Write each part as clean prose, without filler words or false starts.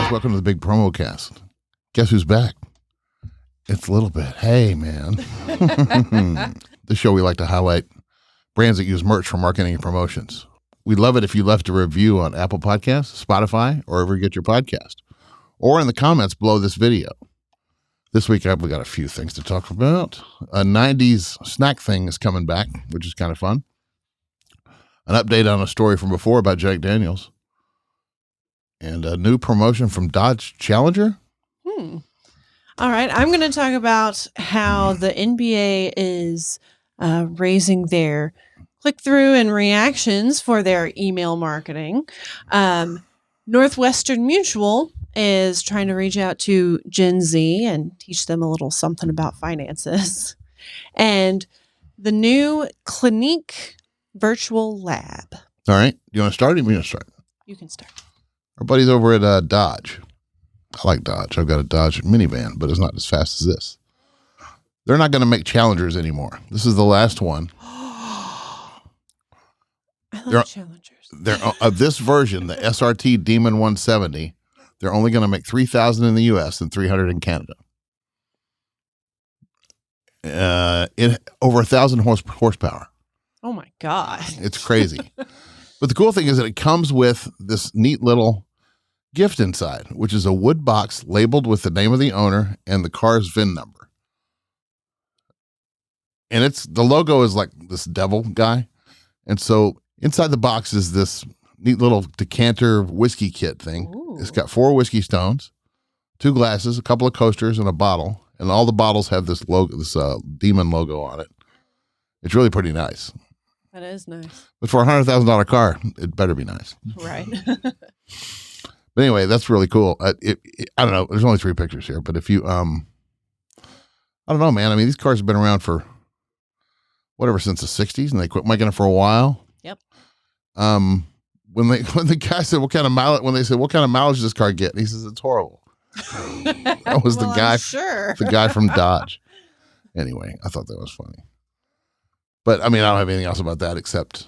guys, welcome to the big promo cast. Guess who's back? It's a little bit. Hey, man. This show we like to highlight brands that use merch for marketing and promotions. We'd love it if you left a review on Apple Podcasts, Spotify, or wherever you get your podcast, or in the comments below this video. This week, we got a few things to talk about. A 90s snack thing is coming back, which is kind of fun. An update on a story from before about Jack Daniels. And a new promotion from Dodge Challenger. All right. I'm going to talk about how the NBA is raising their click-through and reactions for their email marketing. Northwestern Mutual is trying to reach out to Gen Z and teach them a little something about finances. And the new Clinique virtual lab. All right. You want to start? Or you want to start? You can start. Our buddies over at Dodge. I like Dodge. I've got a Dodge minivan, but it's not as fast as this. They're not going to make Challengers anymore. This is the last one. I love Challengers. They're of this version, the SRT Demon 170. They're only going to make 3,000 in the U.S. and 300 in Canada. Over 1,000 horsepower. Oh my God. It's crazy. But the cool thing is that it comes with this neat little gift inside, which is a wood box labeled with the name of the owner and the car's VIN number. And the logo is like this devil guy. And so inside the box is this neat little decanter whiskey kit thing. Ooh. It's got 4 whiskey stones, 2 glasses, a couple of coasters, and a bottle. And all the bottles have this logo, this demon logo on it. It's really pretty nice. That is nice. But for a $100,000 car, it better be nice. Right. But anyway, that's really cool. I don't know. There's only 3 pictures here, but if you, I don't know, man. I mean, these cars have been around for whatever since the 60s, and they quit making it for a while. Yep. When the guy said what kind of mileage, when they said what kind of mileage does this car get, and he says it's horrible. That was well, the guy, the guy from Dodge. Anyway, I thought that was funny. But I mean, I don't have anything else about that except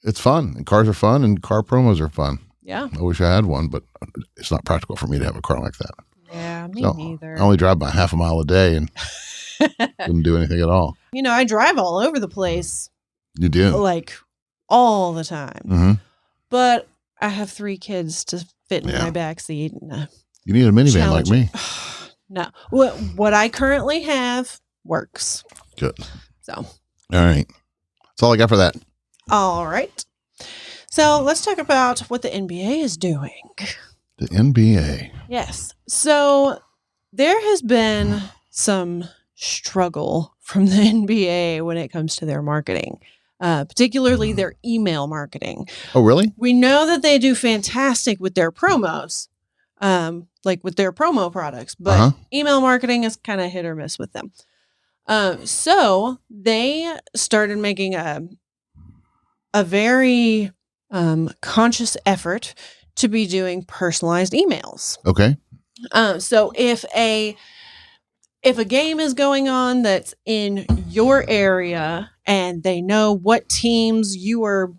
it's fun, and cars are fun, and car promos are fun. Yeah. I wish I had one, but it's not practical for me to have a car like that. Yeah, me neither. I only drive by half a mile a day and didn't do anything at all. You know, I drive all over the place. You do? Like all the time. Mm-hmm. But I have 3 kids to fit in my backseat. You need a minivan like me. No. What I currently have works. Good. So. All right. That's all I got for that. All right. So let's talk about what the NBA is doing. The NBA. Yes. So there has been some struggle from the NBA when it comes to their marketing, particularly their email marketing. Oh, really? We know that they do fantastic with their promos, like with their promo products, but email marketing is kind of hit or miss with them. So they started making a very conscious effort to be doing personalized emails. Okay. So if a game is going on that's in your area and they know what teams you are,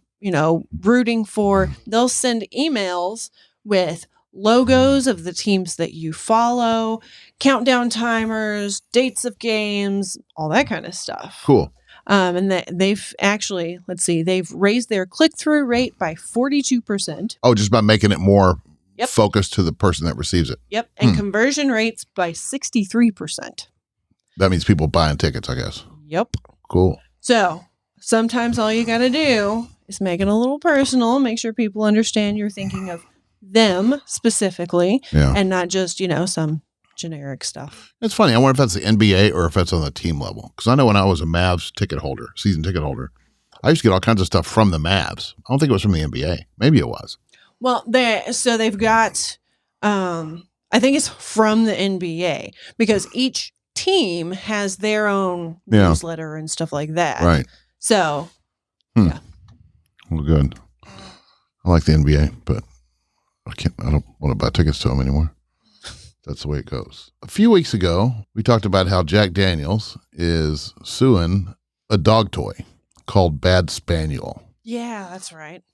rooting for, they'll send emails with logos of the teams that you follow, countdown timers, dates of games, all that kind of stuff. Cool. And they've actually, they've raised their click-through rate by 42%. Oh, just by making it more focused to the person that receives it. Yep. And conversion rates by 63%. That means people buying tickets, I guess. Yep. Cool. So sometimes all you got to do is make it a little personal, make sure people understand you're thinking of them specifically and not just, some generic stuff. It's funny. I wonder if that's the NBA or if that's on the team level. Because I know when I was a Mavs season ticket holder, I used to get all kinds of stuff from the Mavs. I don't think it was from the NBA. Maybe it was. Well, they've got, I think it's from the NBA because each team has their own newsletter and stuff like that. Right. So, yeah. Well, good. I like the NBA, but I don't want to buy tickets to them anymore. That's the way it goes. A few weeks ago, we talked about how Jack Daniels is suing a dog toy called Bad Spaniel. Yeah, that's right.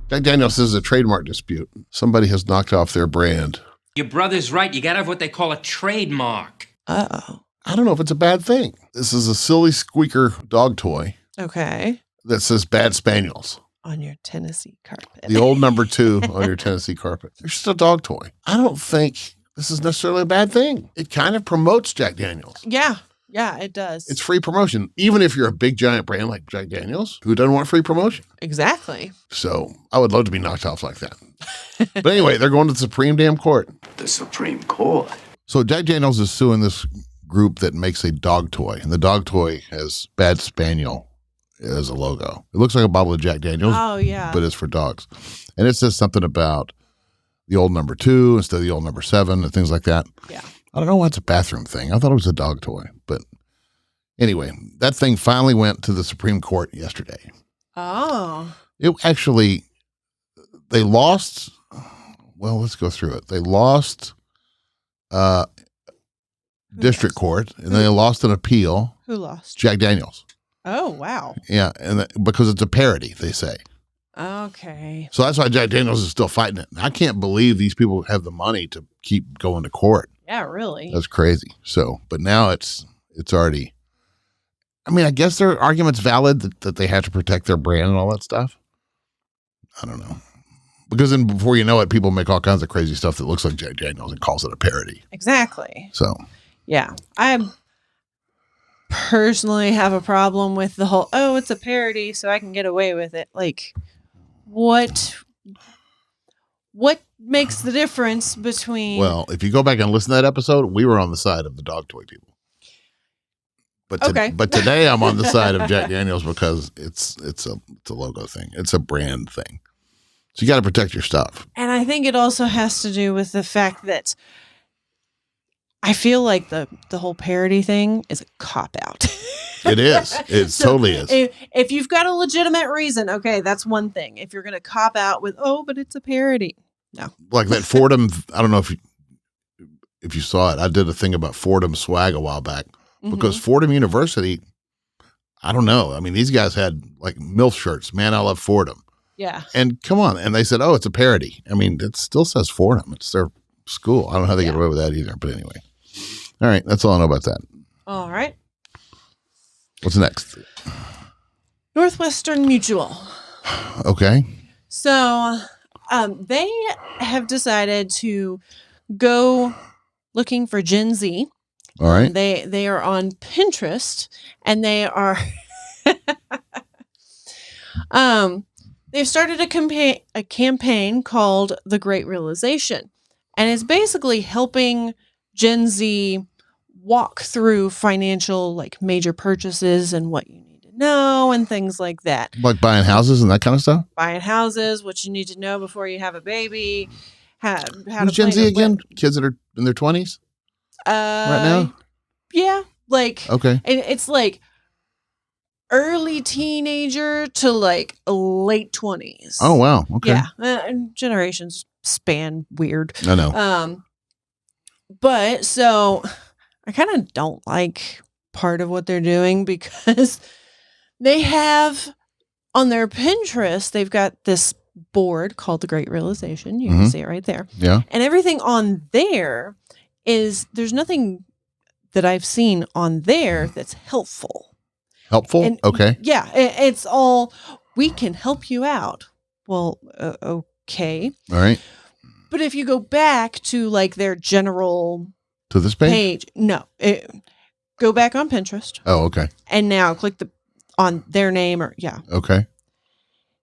Jack Daniels is a trademark dispute. Somebody has knocked off their brand. Your brother's right. You gotta have what they call a trademark. Uh-oh. I don't know if it's a bad thing. This is a silly squeaker dog toy Okay. that says Bad Spaniels. On your Tennessee carpet. The old number 2 on your Tennessee carpet. It's just a dog toy. I don't think this is necessarily a bad thing. It kind of promotes Jack Daniels. Yeah. Yeah, it does. It's free promotion. Even if you're a big giant brand like Jack Daniels, who doesn't want free promotion? Exactly. So I would love to be knocked off like that. But anyway, they're going to the Supreme damn court. The Supreme Court. So Jack Daniels is suing this group that makes a dog toy. And the dog toy has Bad Spaniel as a logo. It looks like a bottle of Jack Daniels. Oh, yeah. But it's for dogs. And it says something about the old number 2 instead of the old number 7 and things like that. Yeah. I don't know why it's a bathroom thing. I thought it was a dog toy. But anyway, that thing finally went to the Supreme Court yesterday. Oh. It actually, they lost. Well, let's go through it. They lost district court, and they lost an appeal. Who lost? Jack Daniels. Oh, wow. Yeah, and because it's a parody, they say. Okay. So that's why Jack Daniels is still fighting it. I can't believe these people have the money to keep going to court. Yeah, really. That's crazy. So, but now it's already, I mean, I guess their argument's valid that they have to protect their brand and all that stuff. I don't know. Because then before you know it, people make all kinds of crazy stuff that looks like Jack Daniels and calls it a parody. Exactly. So, yeah. I personally have a problem with the whole, oh, it's a parody, so I can get away with it. Like, what makes the difference between... Well, if you go back and listen to that episode, we were on the side of the dog toy people. But but today I'm on the side of Jack Daniels because it's a logo thing. It's a brand thing. So you got to protect your stuff. And I think it also has to do with the fact that I feel like the whole parody thing is a cop-out. It is. It totally is. If you've got a legitimate reason, okay, that's one thing. If you're going to cop out with, oh, but it's a parody. No. Like that Fordham, I don't know if you saw it. I did a thing about Fordham swag a while back because Fordham University, I don't know. I mean, these guys had like MILF shirts. Man, I love Fordham. Yeah. And come on. And they said, oh, it's a parody. I mean, it still says Fordham. It's their school. I don't know how they get away with that either. But anyway. All right. That's all I know about that. All right. What's next? Northwestern Mutual. Okay. So they have decided to go looking for Gen Z. All right. They are on Pinterest, and they are they've started a campaign called The Great Realization, and it's basically helping Gen Z walk through financial, like, major purchases and what you need to know and things like that. Like buying houses and that kind of stuff? Buying houses, what you need to know before you have a baby. How Who's Gen Z again? Kids that are in their 20s? Right now? Yeah. Like, okay. It's like early teenager to like late 20s. Oh, wow. Okay. Yeah. Generations span weird. I know. But so I kind of don't like part of what they're doing because they have on their Pinterest, they've got this board called The Great Realization. You can see it right there. Yeah. And everything on there there's nothing that I've seen on there that's helpful. Helpful? And okay. Yeah. It's all, we can help you out. Well, okay. All right. But if you go back to like their general to this page? No, go back on Pinterest. Oh, okay. And now click on their name Okay.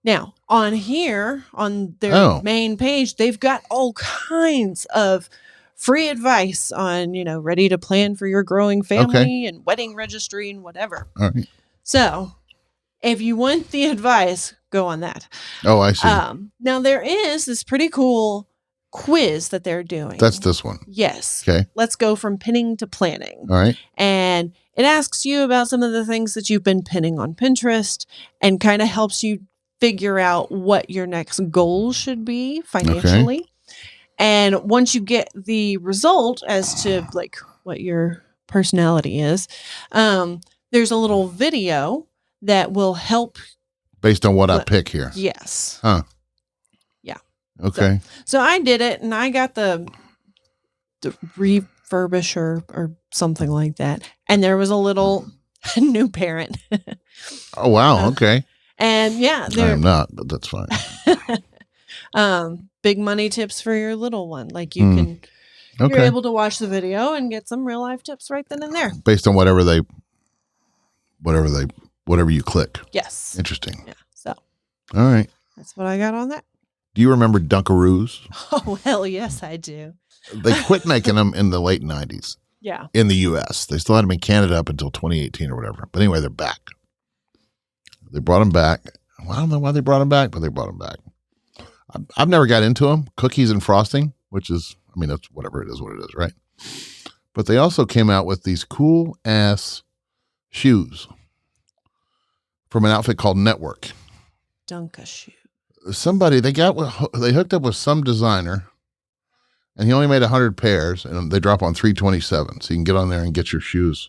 Now on here on their main page, they've got all kinds of free advice on, ready to plan for your growing family and wedding registry and whatever. All right. So if you want the advice, go on that. Oh, I see. Now there is this pretty cool quiz that they're doing. That's this one. Yes. Okay. Let's go from pinning to planning. All right. And it asks you about some of the things that you've been pinning on Pinterest and kind of helps you figure out what your next goal should be financially. Okay. And once you get the result as to like what your personality is, there's a little video that will help. Based on what I pick here. Yes. Huh. Okay. So I did it, and I got the refurbisher or something like that. And there was a little new parent. Oh, wow. Okay. And yeah, I am not, but that's fine. big money tips for your little one. Like you're able to watch the video and get some real life tips right then and there. Based on whatever you click. Yes. Interesting. Yeah. So. All right. That's what I got on that. Do you remember Dunkaroos? Oh, hell yes, I do. They quit making them in the late 90s. Yeah. In the U.S. They still had them in Canada up until 2018 or whatever. But anyway, they're back. They brought them back. Well, I don't know why they brought them back, but they brought them back. I've never got into them. Cookies and frosting, which is, I mean, that's whatever it is, what it is, right? But they also came out with these cool ass shoes from an outfit called NTWRK. Dunkaroos Shoes. Somebody, they hooked up with some designer, and he only made 100 pairs, and they drop on $327. So you can get on there and get your shoes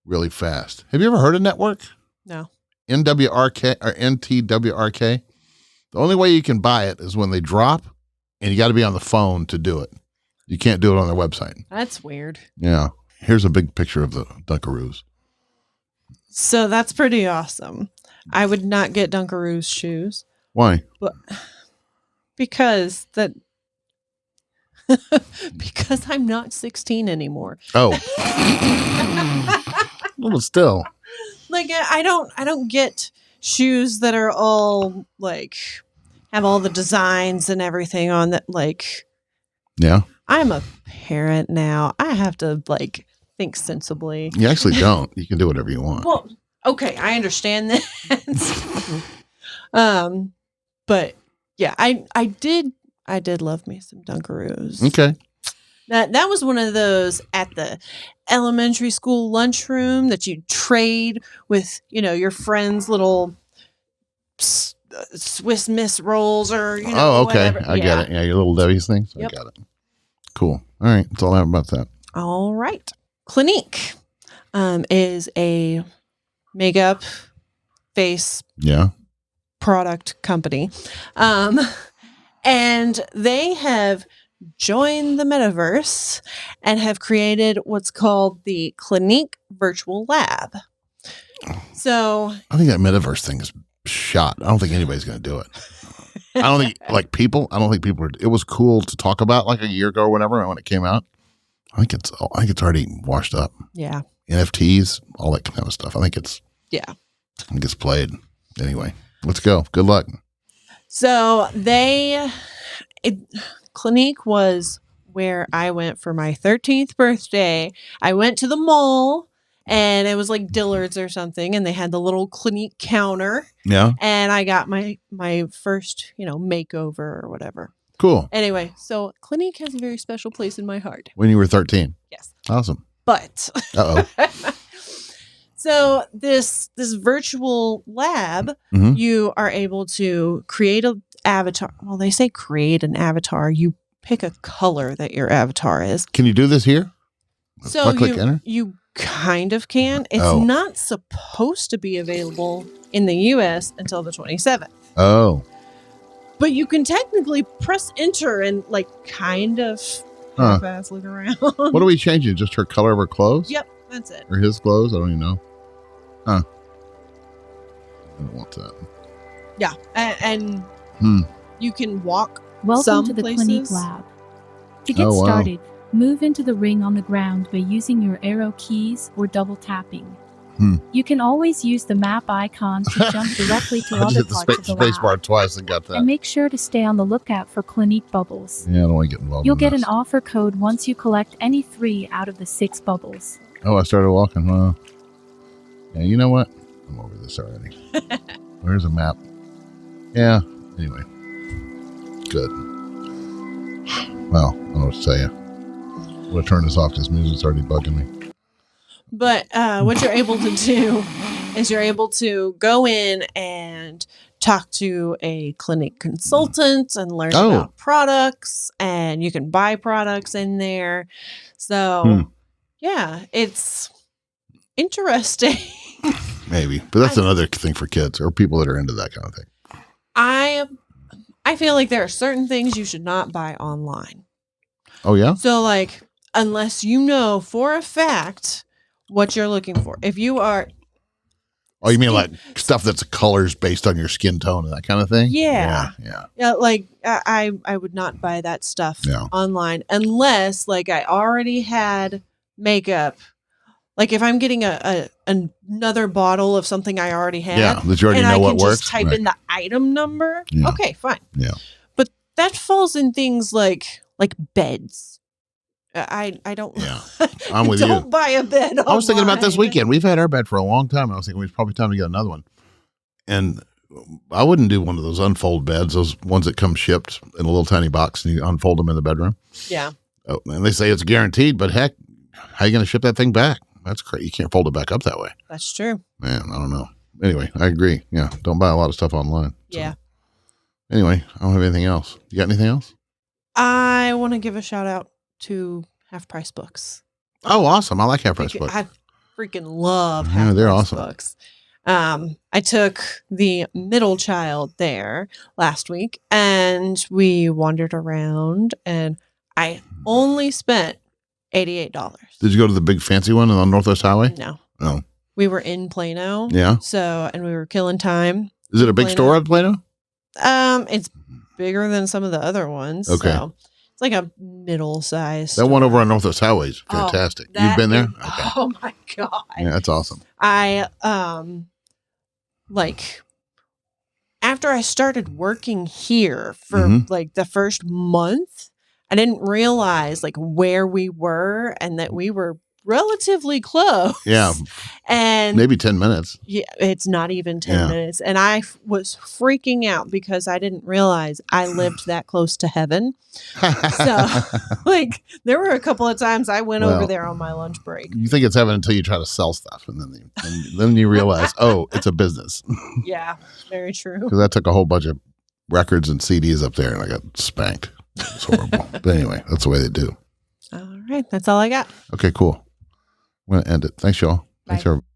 really fast. Have you ever heard of NTWRK? No. NWRK or NTWRK? The only way you can buy it is when they drop, and you got to be on the phone to do it. You can't do it on their website. That's weird. Yeah. Here's a big picture of the Dunkaroos. So that's pretty awesome. I would not get Dunkaroos shoes. Why? Because I'm not 16 anymore. Oh. Well, still. Like I don't get shoes that are all like have all the designs and everything on that. Like, yeah, I'm a parent now. I have to like think sensibly. You actually don't. You can do whatever you want. Well, okay, I understand that. But yeah, I did love me some Dunkaroos. Okay. That was one of those at the elementary school lunchroom that you trade with, your friends' little Swiss Miss rolls or, Oh, okay. whatever. I get it. Yeah, your little Debbie's things. Yep. I got it. Cool. All right. That's all I have about that. All right. Clinique is a makeup face product company. And they have joined the metaverse and have created what's called the Clinique Virtual Lab. So I think that metaverse thing is shot. I don't think anybody's going to do it. I don't think people are, it was cool to talk about like a year ago or whatever when it came out. I think it's already washed up. Yeah. NFTs, all that kind of stuff. I think it's played. Anyway, let's go. Good luck. So Clinique was where I went for my 13th birthday. I went to the mall and it was like Dillard's or something. And they had the little Clinique counter. Yeah. And I got my first, makeover or whatever. Cool. Anyway, so Clinique has a very special place in my heart. When you were 13. Yes. Awesome. But. Uh-oh. So this virtual lab, you are able to create an avatar. Well, they say create an avatar. You pick a color that your avatar is. Can you do this here? So click enter? You kind of can. It's not supposed to be available in the U.S. until the 27th. Oh. But you can technically press enter and kind of half-ass look around. What are we changing? Just her color of her clothes? Yep, that's it. Or his clothes? I don't even know. Huh. I don't want that. Yeah, and you can walk. Welcome to the Clinique Lab. To get started, move into the ring on the ground by using your arrow keys or double tapping. You can always use the map icon to jump directly to other parts of the lab. Space bar twice and got that. And make sure to stay on the lookout for Clinique bubbles. Yeah, I don't want to get involved. You'll get an offer code once you collect any 3 out of the 6 bubbles. Oh, I started walking. Well, yeah, you know what? I'm over this already. Where's a map? Yeah. Anyway. Good. Well, I don't know what to tell you. I'm going to turn this off because music's already bugging me. But what you're able to do is you're able to go in and talk to a Clinique consultant and learn about products, and you can buy products in there. So, yeah, it's interesting. Maybe, but that's another thing for kids or people that are into that kind of thing. I I feel like there are certain things you should not buy online. Oh, yeah? So, like, unless you know for a fact what you're looking for. If you are... Oh, you mean like stuff that's colors based on your skin tone and that kind of thing? Yeah. Yeah. Like, I would not buy that stuff Yeah. online unless, like, I already had makeup. Like, if I'm getting another bottle of something I already had. Yeah, that you already know what works. And I can just type in the item number. Yeah. Okay, fine. Yeah. But that falls in things like beds. I don't. Yeah. I'm with you. Don't buy a bed. I was thinking about this online. weekend. We've had our bed for a long time. I was thinking it's probably time to get another one. And I wouldn't do one of those unfold beds, those ones that come shipped in a little tiny box and you unfold them in the bedroom. Yeah. Oh, and they say it's guaranteed, but heck, how are you going to ship that thing back? That's crazy. You can't fold it back up that way. That's true. Man, I don't know. Anyway, I agree. Yeah. Don't buy a lot of stuff online. Yeah. Anyway, I don't have anything else. You got anything else? I want to give a shout out to Half Price Books. Oh, awesome. I like Half Price Books. I freaking love Yeah, Half they're Price awesome. Books. I took the middle child there last week and we wandered around and I only spent $88. Did you go to the big fancy one on Northwest Highway? No. No. We were in Plano. Yeah. So, and we were killing time. Is it a big Plano. store at Plano? It's bigger than some of the other ones. Okay. So it's like a middle size. That one over on Northwest Highway is Oh, fantastic. that You've been there? is- Oh my God. Yeah, that's awesome. I like after I started working here for Mhm. like the first month, I didn't realize like where we were and that we were relatively close. Yeah. And Maybe 10 minutes. yeah, it's not even 10 Yeah. minutes. And I was freaking out because I didn't realize I lived that close to heaven. So like there were a couple of times I went over Well, there on my lunch break. You think it's heaven until you try to sell stuff. And then you realize, oh, it's a business. Yeah, very true. Because I took a whole bunch of records and CDs up there and I got spanked. It's horrible. But anyway, that's the way they do. All right. That's all I got. Okay, cool. I'm going to end it. Thanks, y'all. Thanks, Bye. everybody.